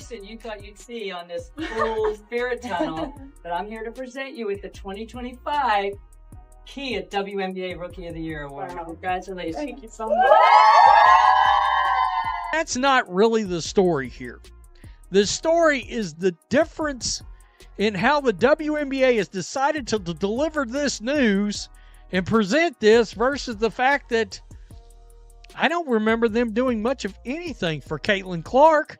person you thought you'd see on this cool spirit tunnel, but I'm here to present you with the 2025 Kia WNBA Rookie of the Year Award. Wow. Congratulations. Thank you so much. That's not really the story here. The story is the difference in how the WNBA has decided to deliver this news and present this versus the fact that I don't remember them doing much of anything for Caitlin Clark.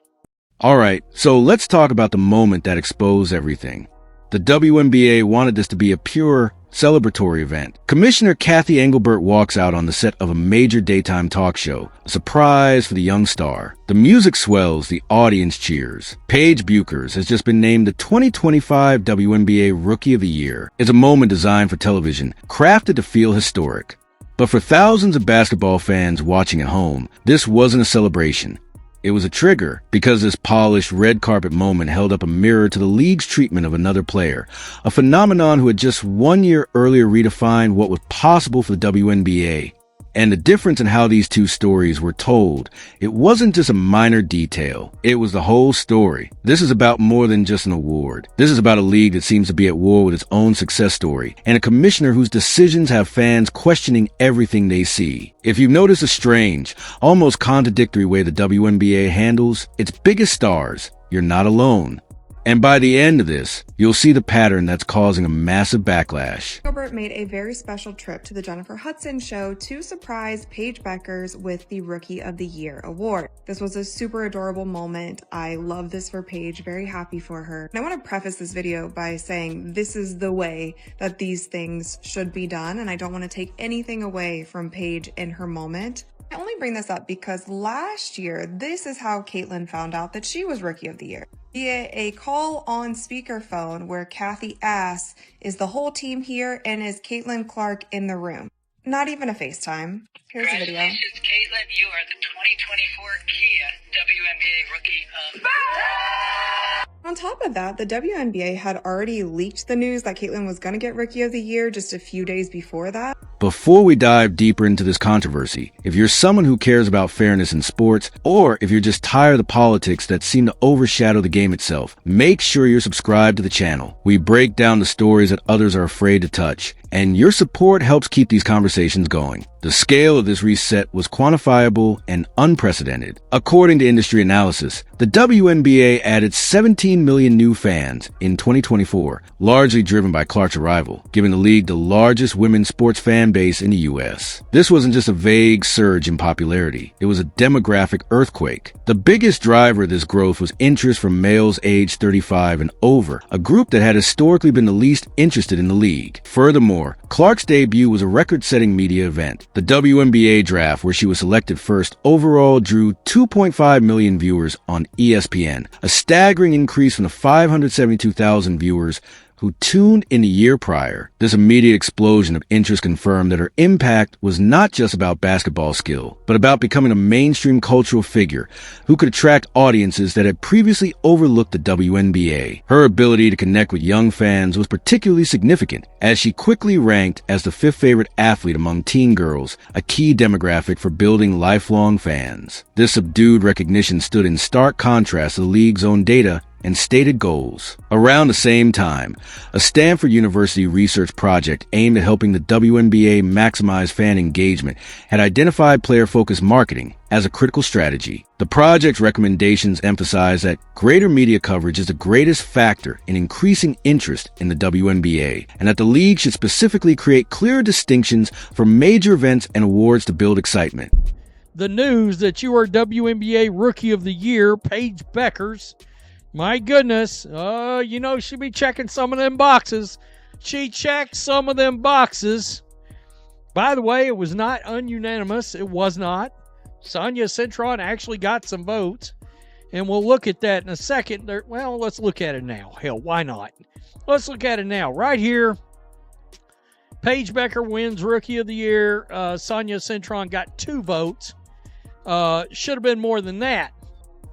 All right, so let's talk about the moment that exposed everything. The WNBA wanted this to be a pure celebratory event. Commissioner Cathy Engelbert walks out on the set of a major daytime talk show, a surprise for the young star. The music swells, the audience cheers. Paige Bueckers has just been named the 2025 WNBA Rookie of the Year. It's a moment designed for television, crafted to feel historic. But for thousands of basketball fans watching at home, this wasn't a celebration. It was a trigger, because this polished red carpet moment held up a mirror to the league's treatment of another player, a phenomenon who had just 1 year earlier redefined what was possible for the WNBA. And the difference in how these two stories were told, it wasn't just a minor detail. It was the whole story. This is about more than just an award. This is about a league that seems to be at war with its own success story, and a commissioner whose decisions have fans questioning everything they see. If you've noticed a strange, almost contradictory way the WNBA handles its biggest stars, you're not alone. And by the end of this, you'll see the pattern that's causing a massive backlash. Engelbert made a very special trip to the Jennifer Hudson show to surprise Paige Bueckers with the Rookie of the Year award. This was a super adorable moment. I love this for Paige, very happy for her. And I want to preface this video by saying this is the way that these things should be done, and I don't want to take anything away from Paige in her moment. I only bring this up because last year, this is how Caitlin found out that she was Rookie of the Year. Via a call on speakerphone where Cathy asks, "Is the whole team here, and is Caitlin Clark in the room?" Not even a FaceTime. Here's the video. Congratulations, Caitlin. You are the 2024 Kia WNBA Rookie of the Year. On top of that, the WNBA had already leaked the news that Caitlin was going to get Rookie of the Year just a few days before that. Before we dive deeper into this controversy, if you're someone who cares about fairness in sports, or if you're just tired of the politics that seem to overshadow the game itself, make sure you're subscribed to the channel. We break down the stories that others are afraid to touch, and your support helps keep these conversations going. The scale of this reset was quantifiable and unprecedented. According to industry analysis, the WNBA added 17 million new fans in 2024, largely driven by Clark's arrival, giving the league the largest women's sports fan base in the U.S. This wasn't just a vague surge in popularity. It was a demographic earthquake. The biggest driver of this growth was interest from males aged 35 and over, a group that had historically been the least interested in the league. Furthermore, Clark's debut was a record-setting media event. The WNBA draft, where she was selected first overall, drew 2.5 million viewers on ESPN, a staggering increase from the 572,000 viewers who tuned in the year prior. This immediate explosion of interest confirmed that her impact was not just about basketball skill, but about becoming a mainstream cultural figure who could attract audiences that had previously overlooked the WNBA. Her ability to connect with young fans was particularly significant, as she quickly ranked as the 5th favorite athlete among teen girls, a key demographic for building lifelong fans. This subdued recognition stood in stark contrast to the league's own data and stated goals. Around the same time, a Stanford University research project aimed at helping the WNBA maximize fan engagement had identified player-focused marketing as a critical strategy. The project's recommendations emphasize that greater media coverage is the greatest factor in increasing interest in the WNBA, and that the league should specifically create clearer distinctions for major events and awards to build excitement. The news that you are WNBA Rookie of the Year, Paige Bueckers, my goodness, she'll be checking some of them boxes. She checked some of them boxes. By the way, it was not ununanimous. It was not. Sonia Citron actually got some votes, and we'll look at that in a second. Well, let's look at it now. Hell, why not? Let's look at it now. Right here, Paige Bueckers wins Rookie of the Year. Sonia Citron got 2 votes. Should have been more than that.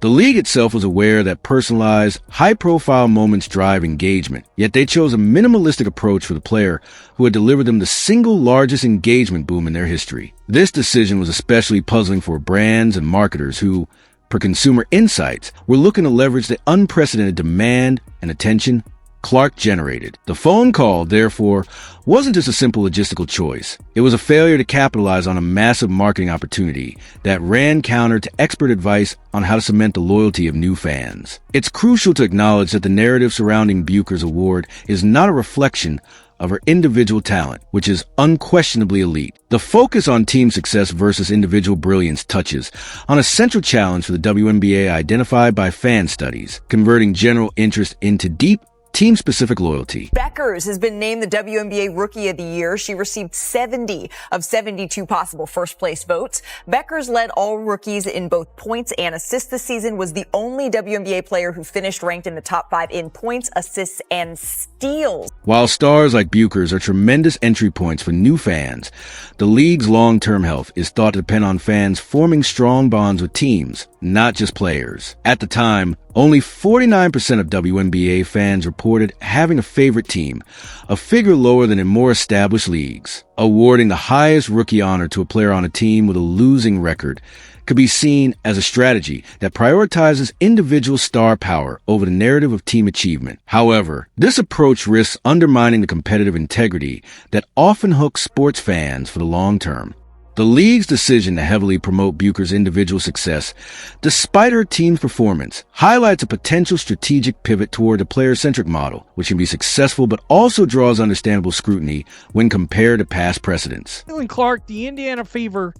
The league itself was aware that personalized, high-profile moments drive engagement, yet they chose a minimalistic approach for the player who had delivered them the single largest engagement boom in their history. This decision was especially puzzling for brands and marketers who, Per Consumer Insights, we're looking to leverage the unprecedented demand and attention Clark generated. The phone call, therefore, wasn't just a simple logistical choice. It was a failure to capitalize on a massive marketing opportunity that ran counter to expert advice on how to cement the loyalty of new fans. It's crucial to acknowledge that the narrative surrounding Bueckers' award is not a reflection of her individual talent, which is unquestionably elite. The focus on team success versus individual brilliance touches on a central challenge for the WNBA identified by fan studies, converting general interest into deep, team-specific loyalty. Bueckers has been named the WNBA Rookie of the Year. She received 70 of 72 possible first-place votes. Bueckers led all rookies in both points and assists this season, was the only WNBA player who finished ranked in the top 5 in points, assists, and steals. While stars like Bueckers are tremendous entry points for new fans, the league's long-term health is thought to depend on fans forming strong bonds with teams, not just players. At the time, only 49% of WNBA fans reported having a favorite team, a figure lower than in more established leagues. Awarding the highest rookie honor to a player on a team with a losing record could be seen as a strategy that prioritizes individual star power over the narrative of team achievement. However, this approach risks undermining the competitive integrity that often hooks sports fans for the long term. The league's decision to heavily promote Bueckers' individual success, despite her team's performance, highlights a potential strategic pivot toward a player-centric model, which can be successful but also draws understandable scrutiny when compared to past precedents. Caitlin Clark, the Indiana Fever,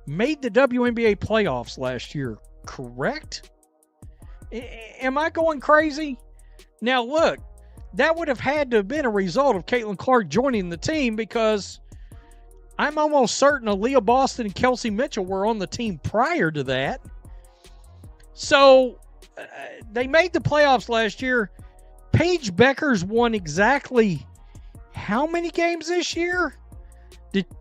made the WNBA playoffs last year, correct? Am I going crazy? Now, look, that would have had to have been a result of Caitlin Clark joining the team, because I'm almost certain Aaliyah Boston and Kelsey Mitchell were on the team prior to that. So they made the playoffs last year. Paige Bueckers won exactly how many games this year?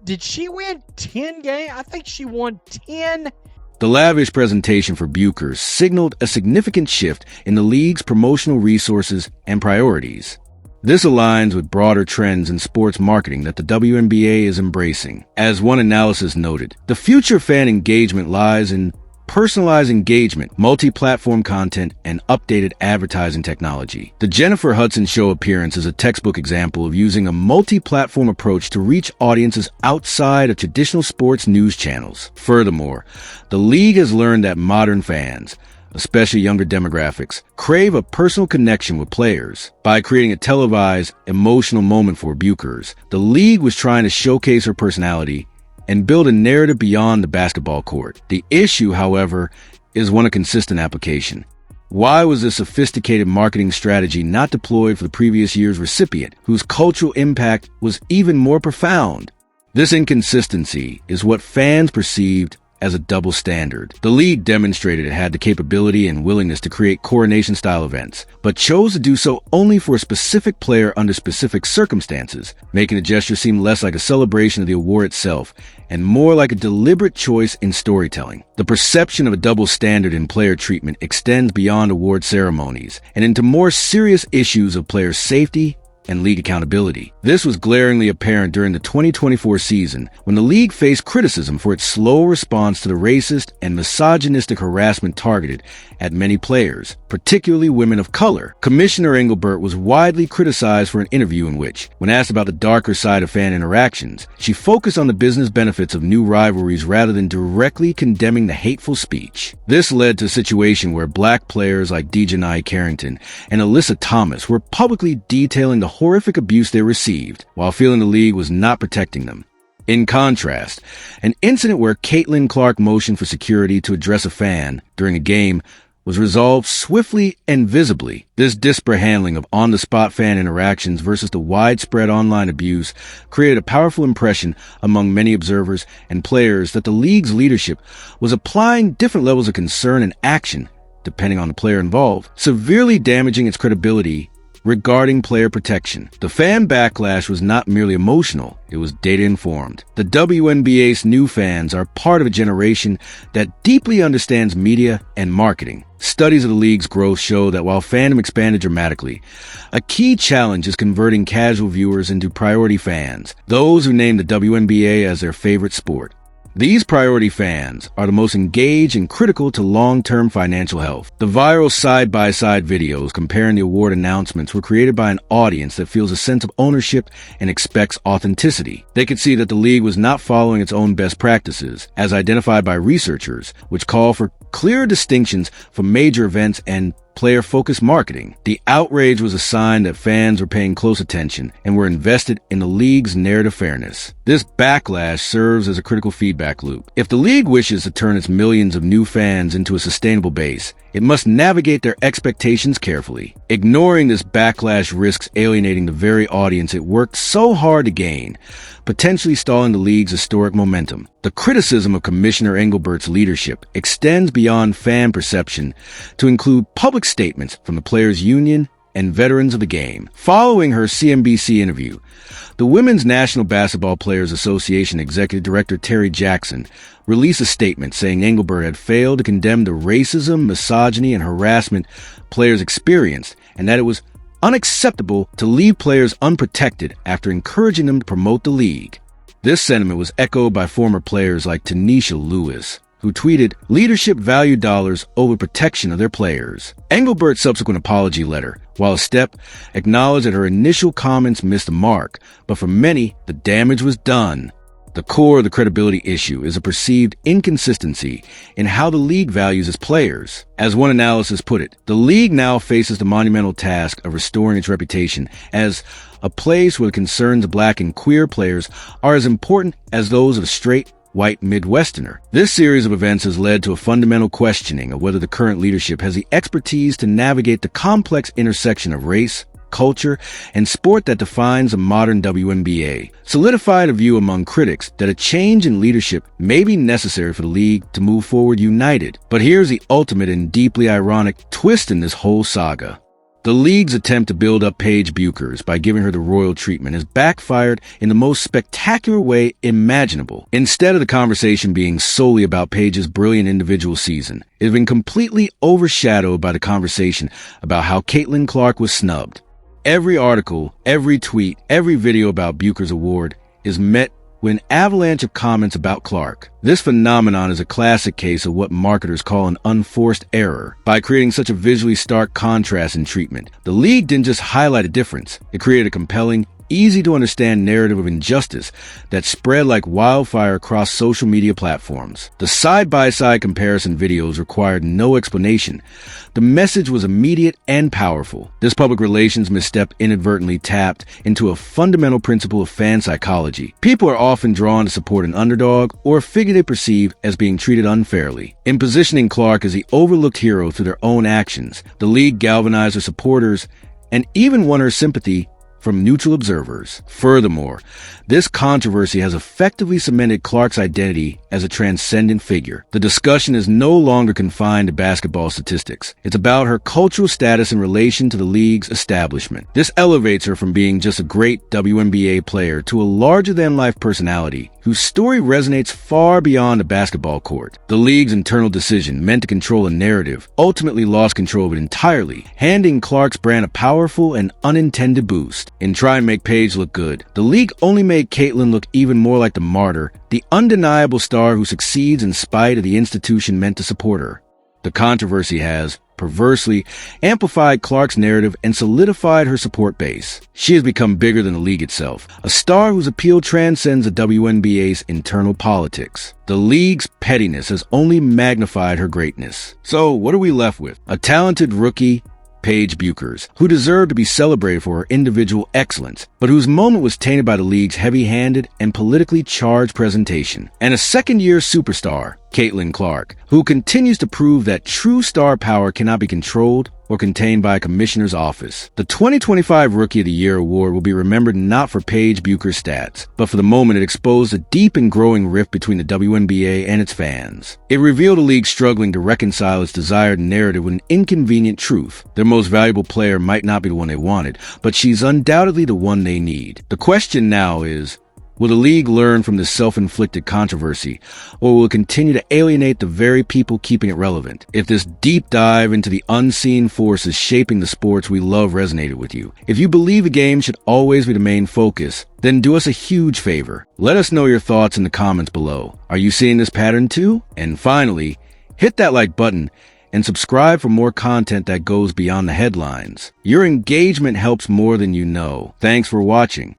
Did she win 10 games? I think she won 10. The lavish presentation for Bueckers signaled a significant shift in the league's promotional resources and priorities. This aligns with broader trends in sports marketing that the WNBA is embracing. As one analysis noted, the future of fan engagement lies in personalized engagement, multi-platform content, and updated advertising technology. The Jennifer Hudson Show appearance is a textbook example of using a multi-platform approach to reach audiences outside of traditional sports news channels. Furthermore, the league has learned that modern fans, especially younger demographics, crave a personal connection with players. By creating a televised, emotional moment for Bueckers, the league was trying to showcase her personality and build a narrative beyond the basketball court. The issue, however, is one of consistent application. Why was this sophisticated marketing strategy not deployed for the previous year's recipient, whose cultural impact was even more profound? This inconsistency is what fans perceived as a double standard. The league demonstrated it had the capability and willingness to create coronation-style events, but chose to do so only for a specific player under specific circumstances, making the gesture seem less like a celebration of the award itself and more like a deliberate choice in storytelling. The perception of a double standard in player treatment extends beyond award ceremonies and into more serious issues of player safety and league accountability. This was glaringly apparent during the 2024 season, when the league faced criticism for its slow response to the racist and misogynistic harassment targeted at many players, particularly women of color. Commissioner Engelbert was widely criticized for an interview in which, when asked about the darker side of fan interactions, she focused on the business benefits of new rivalries rather than directly condemning the hateful speech. This led to a situation where black players like Dejanai Carrington and Alyssa Thomas were publicly detailing the horrific abuse they received, while feeling the league was not protecting them. In contrast, an incident where Caitlin Clark motioned for security to address a fan during a game was resolved swiftly and visibly. This disparate handling of on-the-spot fan interactions versus the widespread online abuse created a powerful impression among many observers and players that the league's leadership was applying different levels of concern and action depending on the player involved, severely damaging its credibility regarding player protection. The fan backlash was not merely emotional, it was data-informed. The WNBA's new fans are part of a generation that deeply understands media and marketing. Studies of the league's growth show that while fandom expanded dramatically, a key challenge is converting casual viewers into priority fans, those who name the WNBA as their favorite sport. These priority fans are the most engaged and critical to long-term financial health. The viral side-by-side videos comparing the award announcements were created by an audience that feels a sense of ownership and expects authenticity. They could see that the league was not following its own best practices, as identified by researchers, which call for clear distinctions from major events and player-focused marketing. The outrage was a sign that fans were paying close attention and were invested in the league's narrative fairness. This backlash serves as a critical feedback loop. If the league wishes to turn its millions of new fans into a sustainable base, it must navigate their expectations carefully. Ignoring this backlash risks alienating the very audience it worked so hard to gain, potentially stalling the league's historic momentum. The criticism of Commissioner Engelbert's leadership extends beyond fan perception to include public statements from the players' union and veterans of the game. Following her CNBC interview, the Women's National Basketball Players Association Executive Director Terry Jackson released a statement saying Engelbert had failed to condemn the racism, misogyny, and harassment players experienced, and that it was unacceptable to leave players unprotected after encouraging them to promote the league. This sentiment was echoed by former players like Tanisha Lewis, who tweeted, "Leadership value dollars over protection of their players." Engelbert's subsequent apology letter, while a step, acknowledged that her initial comments missed the mark, but for many, the damage was done. The core of the credibility issue is a perceived inconsistency in how the league values its players. As one analysis put it, the league now faces the monumental task of restoring its reputation as a place where the concerns of black and queer players are as important as those of a straight, white Midwesterner. This series of events has led to a fundamental questioning of whether the current leadership has the expertise to navigate the complex intersection of race, culture, and sport that defines a modern WNBA, solidified a view among critics that a change in leadership may be necessary for the league to move forward united. But here's the ultimate and deeply ironic twist in this whole saga. The league's attempt to build up Paige Bueckers by giving her the royal treatment has backfired in the most spectacular way imaginable. Instead of the conversation being solely about Paige's brilliant individual season, it has been completely overshadowed by the conversation about how Caitlin Clark was snubbed. Every article, every tweet, every video about Bueckers' award is met with an avalanche of comments about Clark. This phenomenon is a classic case of what marketers call an unforced error. By creating such a visually stark contrast in treatment, the league didn't just highlight a difference, it created a compelling, easy-to-understand narrative of injustice that spread like wildfire across social media platforms. The side-by-side comparison videos required no explanation. The message was immediate and powerful. This public relations misstep inadvertently tapped into a fundamental principle of fan psychology. People are often drawn to support an underdog or a figure they perceive as being treated unfairly. In positioning Clark as the overlooked hero through their own actions, the league galvanized her supporters and even won her sympathy from neutral observers. Furthermore, this controversy has effectively cemented Clark's identity as a transcendent figure. The discussion is no longer confined to basketball statistics. It's about her cultural status in relation to the league's establishment. This elevates her from being just a great WNBA player to a larger-than-life personality whose story resonates far beyond the basketball court. The league's internal decision, meant to control a narrative, ultimately lost control of it entirely, handing Clark's brand a powerful and unintended boost. In trying to make Paige look good, the league only made Caitlin look even more like the martyr, the undeniable star who succeeds in spite of the institution meant to support her. The controversy has, perversely, amplified Clark's narrative and solidified her support base. She has become bigger than the league itself, a star whose appeal transcends the WNBA's internal politics. The league's pettiness has only magnified her greatness. So, what are we left with? A talented rookie, Paige Bueckers, who deserved to be celebrated for her individual excellence, but whose moment was tainted by the league's heavy-handed and politically charged presentation. And a second-year superstar, Caitlin Clark, who continues to prove that true star power cannot be controlled or contained by a commissioner's office. The 2025 Rookie of the Year award will be remembered not for Paige Bueckers' stats, but for the moment it exposed a deep and growing rift between the WNBA and its fans. It revealed a league struggling to reconcile its desired narrative with an inconvenient truth. Their most valuable player might not be the one they wanted, but she's undoubtedly the one they need. The question now is, Will the league learn from this self-inflicted controversy, or will it continue to alienate the very people keeping it relevant? If this deep dive into the unseen forces shaping the sports we love resonated with you, if you believe a game should always be the main focus, then do us a huge favor. Let us know your thoughts in the comments below. Are you seeing this pattern too? And finally, hit that like button and subscribe for more content that goes beyond the headlines. Your engagement helps more than you know. Thanks for watching.